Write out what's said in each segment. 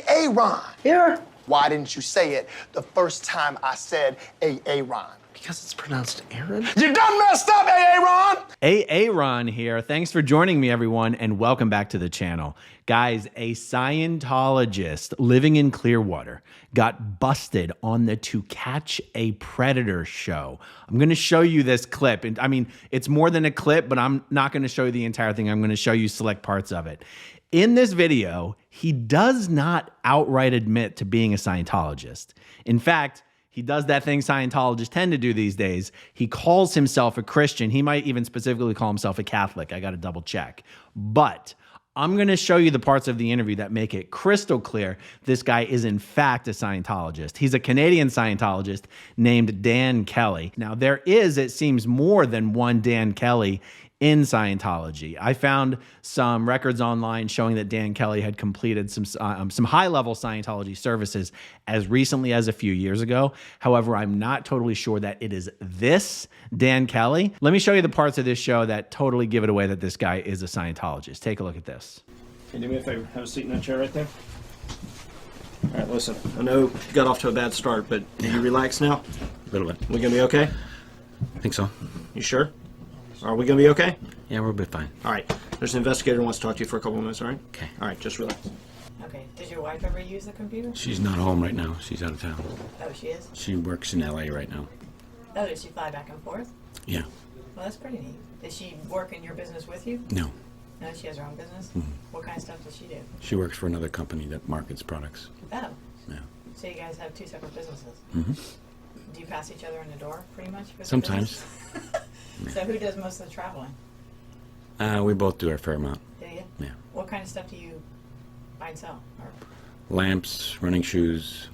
Aaron. Yeah. Why didn't you say it the first time I said Aaron? Because it's pronounced Aaron? You done messed up, Aaron! Aaron here. Thanks for joining me, everyone, and welcome back to the channel. Guys, a Scientologist living in Clearwater got busted on the To Catch a Predator show. I'm going to show you this clip. And I mean, it's more than a clip, but I'm not going to show you the entire thing. I'm going to show you select parts of it. In this video, he does not outright admit to being a Scientologist. In fact, he does that thing Scientologists tend to do these days. He calls himself a Christian. He might even specifically call himself a Catholic. I got to double check. But I'm going to show you the parts of the interview that make it crystal clear this guy is in fact a Scientologist. He's a Canadian Scientologist named Dan Kelly. Now, there is, it seems, more than one Dan Kelly in Scientology. I found some records online showing that Dan Kelly had completed some high-level Scientology services as recently as a few years ago. However, I'm not totally sure that it is this Dan Kelly. Let me show you the parts of this show that totally give it away that this guy is a Scientologist. Take a look at this. Can you do me a favor? Have a seat in that chair right there. All right, listen. I know you got off to a bad start, but can you relax now? A little bit. We gonna be okay? I think so. You sure? Are we gonna be okay? Yeah, we're a bit fine. All right. There's an investigator who wants to talk to you for a couple of minutes, all right? Okay. All right, just relax. Okay. Does your wife ever use the computer? She's not home right now. She's out of town. Oh, she is? She works in LA right now. Oh, does she fly back and forth? Yeah. Well, that's pretty neat. Does she work in your business with you? No. No, she has her own business? What kind of stuff does she do? She works for another company that markets products. Oh. Yeah. So you guys have two separate businesses? Mm-hmm. Do you pass each other in the door, pretty much? with your Sometimes. business? So who does most of the traveling? We both do our fair amount. Do you? Yeah. What kind of stuff do you buy and sell? Or Lamps, running shoes,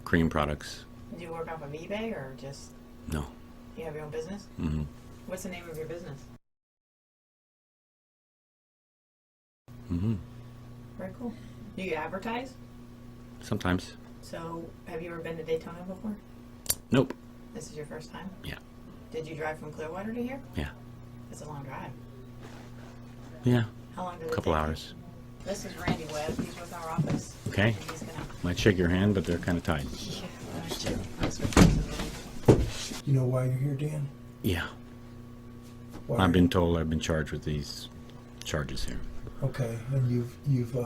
cream products. do you work off of eBay or just No. you have your own business? Mm-hmm. What's the name of your business? Mm-hmm. Very cool. Do you advertise? Sometimes. So have you ever been to Daytona before? Nope. This is your first time? Yeah. Did you drive from Clearwater to here? Yeah. It's a long drive. Yeah. How long did it A couple take? hours. This is Randy Webb. He's with our office. Okay. And he's gonna. Might shake your hand, but they're kind of tied. Yeah, I'll switch places. You know why you're here, Dan? Yeah. Why I've been told I've been charged with these charges here. Okay, and you've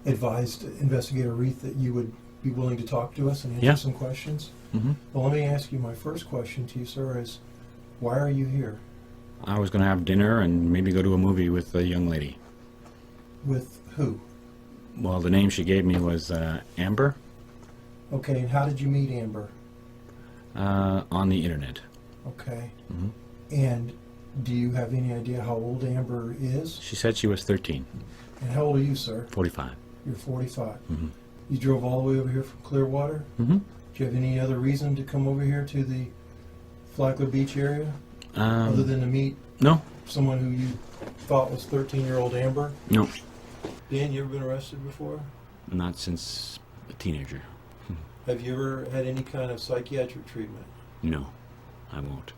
advised Investigator Reith that you would be willing to talk to us and answer Yeah. some questions. Mm-hmm. Well, let me ask you. My first question to you, sir, is why are you here? I was going to have dinner and maybe go to a movie with a young lady. With who? Well, the name she gave me was Amber. Okay, and how did you meet Amber? On the internet. Okay, Mm-hmm. and do you have any idea how old Amber is? She said she was 13, And how old are you, sir? 45. You're 45. Mm-hmm. You drove all the way over here from Clearwater? Mm-hmm. Do you have any other reason to come over here to the Flagler Beach area? Other than to meet No, someone who you thought was 13-year-old Amber? no, Dan, you ever been arrested before? not since a teenager. Have you ever had any kind of psychiatric treatment? No, I won't.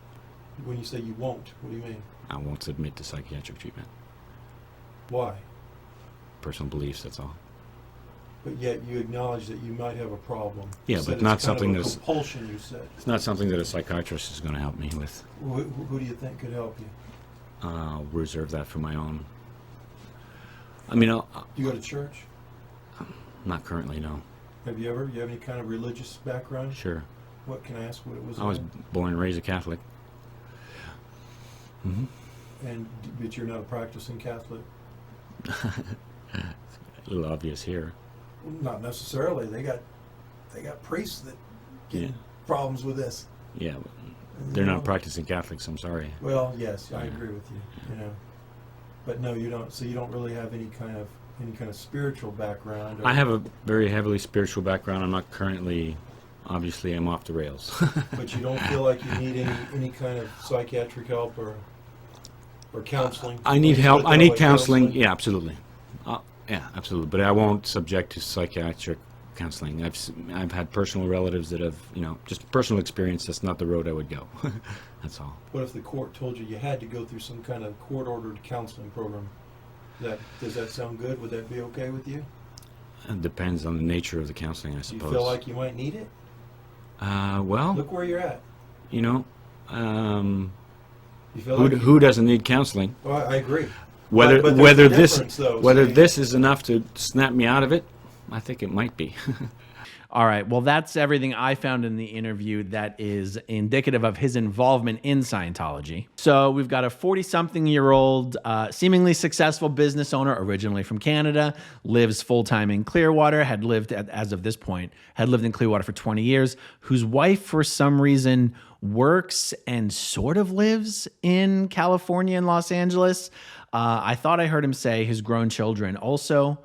When you say you won't, what do you mean? I won't submit to psychiatric treatment. Why? Personal beliefs, that's all. But yet you acknowledge that you might have a problem. Yeah, You said but it's not kind something of a that's- compulsion, you said. It's not something that a psychiatrist is going to help me with. Who do you think could help you? I'll reserve that for my own. I mean, Do you go to church? not currently, no. Have you ever? You have any kind of religious background? Sure. What can I ask what it was? I was about? born and raised a Catholic. Mm-hmm. But you're not a practicing Catholic? A little obvious here. Not necessarily. They got priests that get Yeah. problems with this. Yeah, but they're not practicing Catholics, I'm sorry. Well, yes, I Yeah. agree with you. You know, but no, you don't. So you don't really have any kind of spiritual background. I have a very heavily spiritual background. I'm not currently, obviously, I'm off the rails. But you don't feel like you need any kind of psychiatric help or counseling. I need Let's help. put it I that need way, counseling. Yeah, absolutely. Yeah, absolutely. But I won't subject to psychiatric counseling. I've had personal relatives that have, just personal experience. That's not the road I would go. That's all. What if the court told you had to go through some kind of court-ordered counseling program? Does that sound good? Would that be okay with you? It depends on the nature of the counseling, I Do you suppose. feel like you might need it? Well, Look where you're at. you know, You feel like who doesn't need counseling? Well, I agree. Whether But there's whether a this difference, though, whether saying- this is enough to snap me out of it, I think it might be. All right. Well, that's everything I found in the interview that is indicative of his involvement in Scientology. So we've got a 40-something-year-old, seemingly successful business owner, originally from Canada, lives full-time in Clearwater, had lived, as of this point, had lived in Clearwater for 20 years, whose wife, for some reason, works and sort of lives in California and Los Angeles. I thought I heard him say his grown children also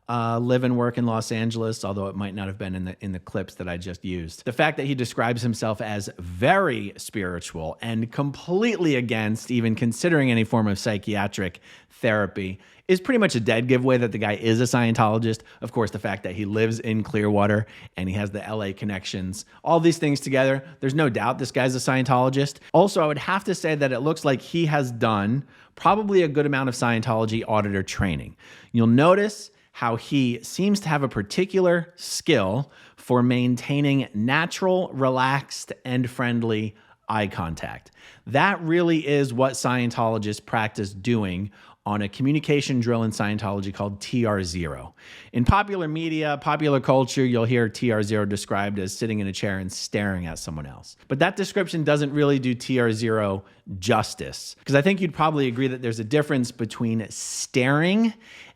live and work in Los Angeles, although it might not have been in the clips that I just used. The fact that he describes himself as very spiritual and completely against even considering any form of psychiatric therapy is pretty much a dead giveaway that the guy is a Scientologist. Of course, the fact that he lives in Clearwater and he has the LA connections, all these things together, there's no doubt this guy's a Scientologist. Also, I would have to say that it looks like he has done probably a good amount of Scientology auditor training. You'll notice how he seems to have a particular skill for maintaining natural, relaxed, and friendly eye contact. That really is what Scientologists practice doing on a communication drill in Scientology called TR0. In popular media, popular culture, you'll hear TR0 described as sitting in a chair and staring at someone else. But that description doesn't really do TR0 justice, because I think you'd probably agree that there's a difference between staring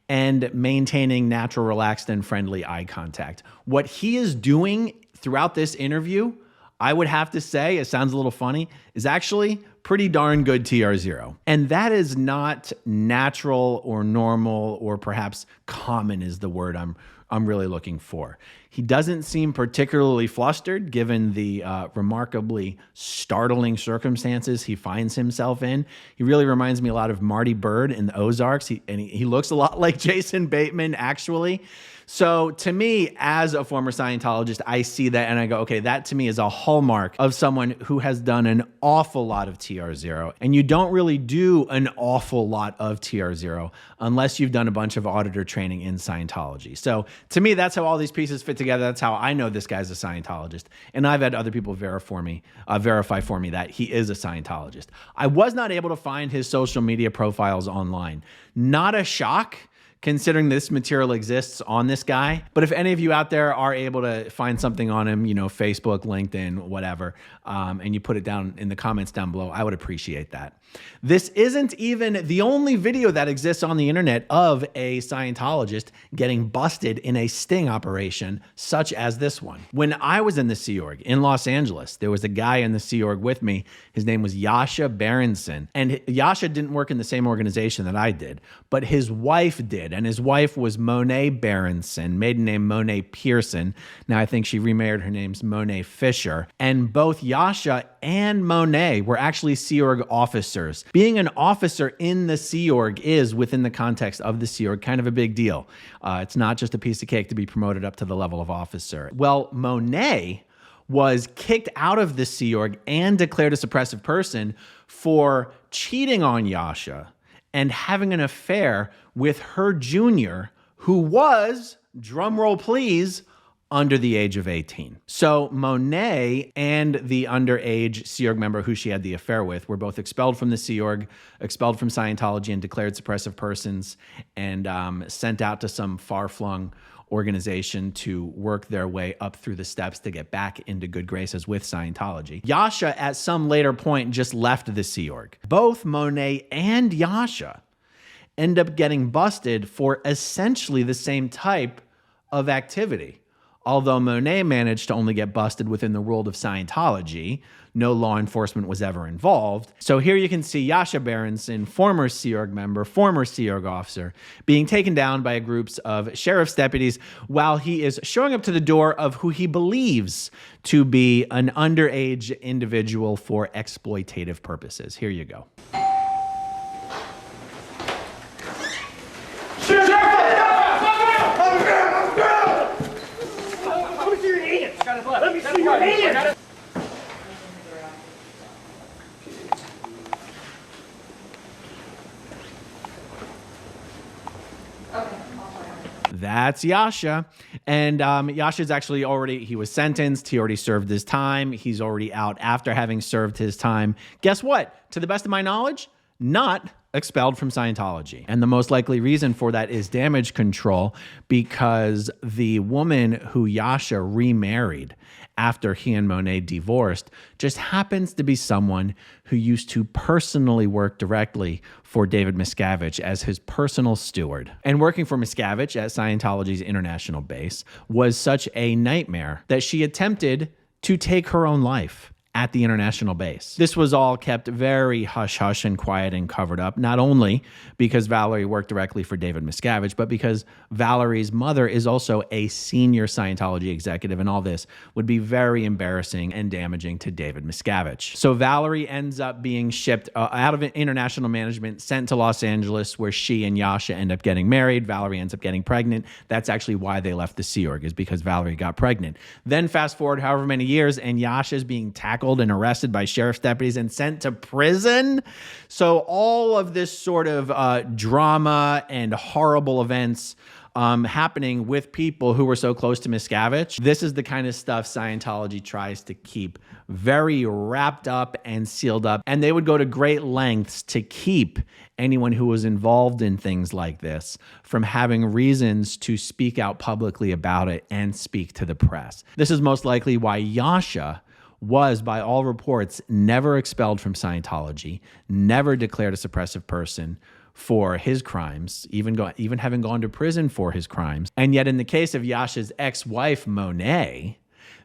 and maintaining natural, relaxed, and friendly eye contact. What he is doing throughout this interview, I would have to say, it sounds a little funny, is actually pretty darn good TR0. And that is not natural or normal or perhaps common is the word I'm really looking for. He doesn't seem particularly flustered given the remarkably startling circumstances he finds himself in. He really reminds me a lot of Marty Byrde in the Ozarks. He looks a lot like Jason Bateman, actually. So to me, as a former Scientologist, I see that and I go, okay, that to me is a hallmark of someone who has done an awful lot of TR0. And you don't really do an awful lot of TR0 unless you've done a bunch of auditor training in Scientology. So to me, that's how all these pieces fit together. That's how I know this guy's a Scientologist. And I've had other people verify for me that he is a Scientologist. I was not able to find his social media profiles online. Not a shock, considering this material exists on this guy. But if any of you out there are able to find something on him, you know, Facebook, LinkedIn, whatever, and you put it down in the comments down below, I would appreciate that. This isn't even the only video that exists on the internet of a Scientologist getting busted in a sting operation such as this one. When I was in the Sea Org in Los Angeles, there was a guy in the Sea Org with me. His name was Jasha Barendsen. And Jasha didn't work in the same organization that I did, but his wife did. And his wife was Monet Barendsen, maiden name Monet Pearson. Now I think she remarried, her name's Monet Fisher. And both Jasha and Monet were actually Sea Org officers. Being an officer in the Sea Org is, within the context of the Sea Org, kind of a big deal. It's not just a piece of cake to be promoted up to the level of officer. Well, Monet was kicked out of the Sea Org and declared a suppressive person for cheating on Jasha and having an affair with her junior, who was, drumroll please, under the age of 18. So Monet and the underage Sea Org member who she had the affair with were both expelled from the Sea Org, expelled from Scientology, and declared suppressive persons, and sent out to some far-flung organization to work their way up through the steps to get back into good graces with Scientology. Jasha, at some later point, just left the Sea Org. Both Monet and Jasha end up getting busted for essentially the same type of activity. Although Monet managed to only get busted within the world of Scientology, no law enforcement was ever involved. So here you can see Jasha Barendsen, former Sea Org member, former Sea Org officer, being taken down by groups of sheriff's deputies while he is showing up to the door of who he believes to be an underage individual for exploitative purposes. Here you go. Let me see your hands! That that's Jasha. And Jasha's actually he was sentenced. He already served his time. He's already out after having served his time. Guess what? To the best of my knowledge, not expelled from Scientology. And the most likely reason for that is damage control, because the woman who Jasha remarried after he and Monet divorced just happens to be someone who used to personally work directly for David Miscavige as his personal steward. And working for Miscavige at Scientology's international base was such a nightmare that she attempted to take her own life at the international base. This was all kept very hush-hush and quiet and covered up, not only because Valerie worked directly for David Miscavige, but because Valerie's mother is also a senior Scientology executive, and all this would be very embarrassing and damaging to David Miscavige. So Valerie ends up being shipped out of international management, sent to Los Angeles, where she and Jasha end up getting married. Valerie ends up getting pregnant. That's actually why they left the Sea Org, is because Valerie got pregnant. Then fast forward however many years, and Jasha is being tackled and arrested by sheriff's deputies and sent to prison. So all of this sort of drama and horrible events happening with people who were so close to Miscavige. This is the kind of stuff Scientology tries to keep very wrapped up and sealed up. And they would go to great lengths to keep anyone who was involved in things like this from having reasons to speak out publicly about it and speak to the press. This is most likely why Jasha was, by all reports, never expelled from Scientology, never declared a suppressive person for his crimes, even having gone to prison for his crimes. And yet in the case of Jasha's ex-wife, Monet,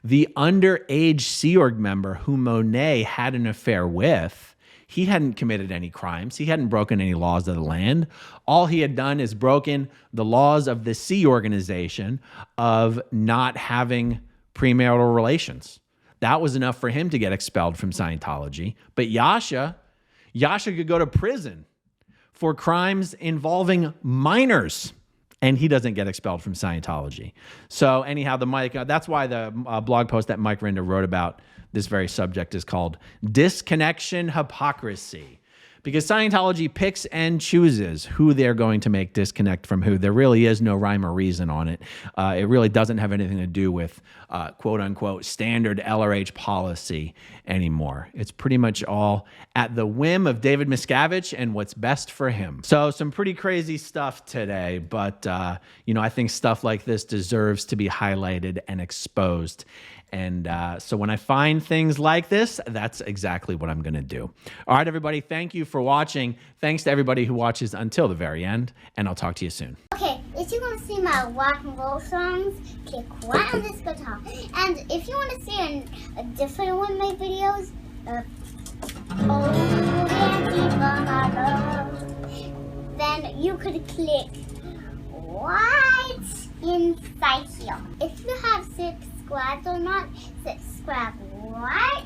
the underage Sea Org member who Monet had an affair with, he hadn't committed any crimes. He hadn't broken any laws of the land. All he had done is broken the laws of the Sea Organization of not having premarital relations. That was enough for him to get expelled from Scientology. But Jasha could go to prison for crimes involving minors, and he doesn't get expelled from Scientology. So anyhow, that's why the blog post that Mike Rinder wrote about this very subject is called Disconnection Hypocrisy. Because Scientology picks and chooses who they're going to make disconnect from who. There really is no rhyme or reason on it. It really doesn't have anything to do with quote-unquote standard LRH policy anymore. It's pretty much all at the whim of David Miscavige and what's best for him. So some pretty crazy stuff today, but I think stuff like this deserves to be highlighted and exposed. And so when I find things like this, that's exactly what I'm going to do. All right, everybody, thank you for watching. Thanks to everybody who watches until the very end, and I'll talk to you soon. Okay, if you want to see my rock and roll songs, click right on this guitar. And if you want to see a different one of my videos, then you could click right inside here. If you have subscribed or not, subscribe right